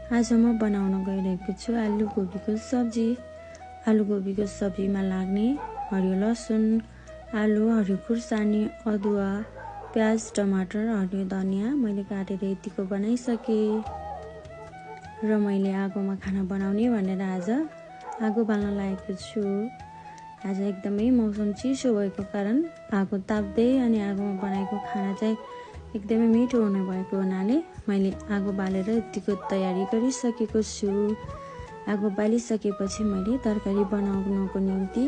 आज म बनाउन गइरहेको छु आलु गोबीको सब्जी। आलु गोबीको सब्जीमा लाग्ने हरियो लसुन, आलु, हरियो खुर्सानी, अदुवा, प्याज, टमाटर, हरियो धनियाँ मैले काटेर यतिको बनाइसके। र मैले आगोमा खाना बनाउने भनेर आज आगो बाल्न लागेको छु। आज एकदमै मौसम चिसो भएको कारण आगो ताप्दै अनि आगोमा बनाएको खाना चाहिँ एकदमै मिठो हुने भएको हुनाले मैले आगो बालेर यतिको तयारी गरिसकेको छु। आगो बालिसकेपछि मैले तरकारी बनाउनको निम्ति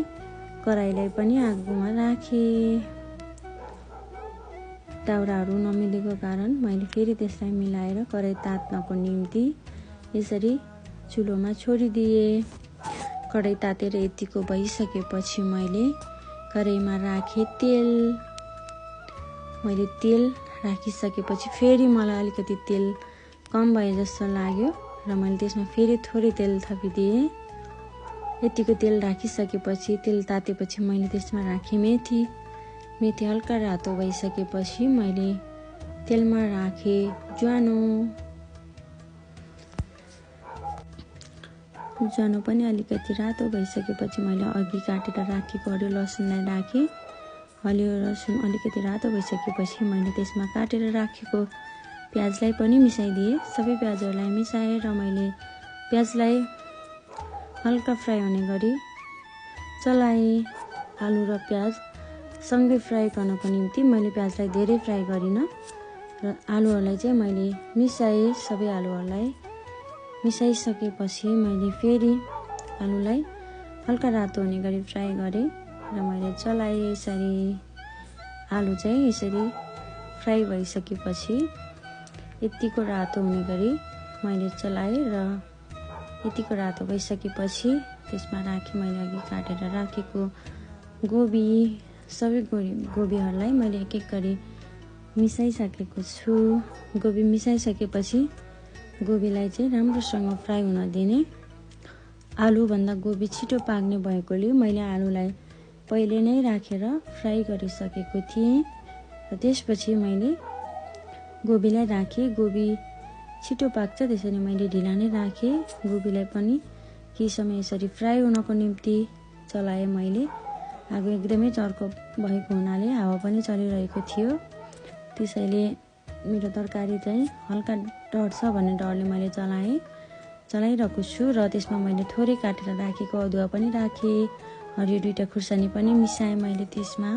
कराईलाई पनि आगोमा राखेँ। दाउराहरू नमिलेको कारण मैले फेरि त्यसलाई मिलाएर कराई तात्नको निम्ति यसरी चुलोमा छोडिदिएँ। कराई तातेर यतिको भइसकेपछि मैले कराईमा राखेँ तेल। मैले तेल राखिसकेपछि फेरि मलाई अलिकति तेल कम भए जस्तो लाग्यो र मैले त्यसमा फेरि थोरै तेल थपिदिएँ। यतिको तेल राखिसकेपछि तेल तातेपछि मैले त्यसमा राखेँ मेथी। मेथी हल्का रातो भइसकेपछि मैले तेलमा राखेँ ज्वानो पनि अलिकति रातो भइसकेपछि मैले अघि काटेर राखेको हरियो लसुनलाई राखेँ। हरियो लसुन अलिकति रातो भइसकेपछि मैले त्यसमा काटेर राखेको प्याजलाई पनि मिसाइदिएँ। सबै प्याजहरूलाई मिसाएर मैले प्याजलाई हल्का फ्राई हुने गरी चलाएँ। आलु र प्याज सँगै फ्राई गर्नको निम्ति मैले प्याजलाई धेरै फ्राई गरिनँ र आलुहरूलाई चाहिँ मैले मिसाएँ। सबै आलुहरूलाई मिसाइसकेपछि मैले फेरि आलुलाई हल्का रातो हुने गरी फ्राई गरेँ र मैले चलाएँ। यसरी आलु चाहिँ यसरी फ्राई भइसकेपछि यतिको रातो हुने गरी मैले चलाएँ र यतिको रातो भइसकेपछि त्यसमा राखेँ मैले अघि काटेर राखेको गोबी। सबै गोबीहरूलाई मैले एक एक गरी मिसाइसकेको छु। गोबी मिसाइसकेपछि गोबीलाई चाहिँ राम्रोसँग फ्राई हुन दिने। आलुभन्दा गोबी छिटो पाक्ने भएकोले मैले आलुलाई पहिले नै राखेर फ्राई गरिसकेको थिएँ र त्यसपछि मैले गोबीलाई राखेँ। गोबी छिटो पाक्छ त्यसरी मैले ढिला नै राखेँ। गोबीलाई पनि केही समय यसरी फ्राई हुनको निम्ति चलाएँ मैले। आगो एकदमै चर्को भएको हुनाले हावा पनि चलिरहेको थियो। त्यसैले मेरो तरकारी चाहिँ हल्का डढ्छ भन्ने डरले मैले चलाइरहेको छु र त्यसमा मैले थोरै काटेर राखेको अदुवा पनि राखेँ। हरियो 2टा खुर्सानी पनि मिसाएँ मैले त्यसमा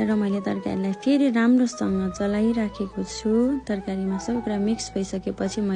र मैले तरकारीलाई फेरि राम्रोसँग चलाइराखेको छु। तरकारीमा सबै कुरा मिक्स भइसकेपछि मैले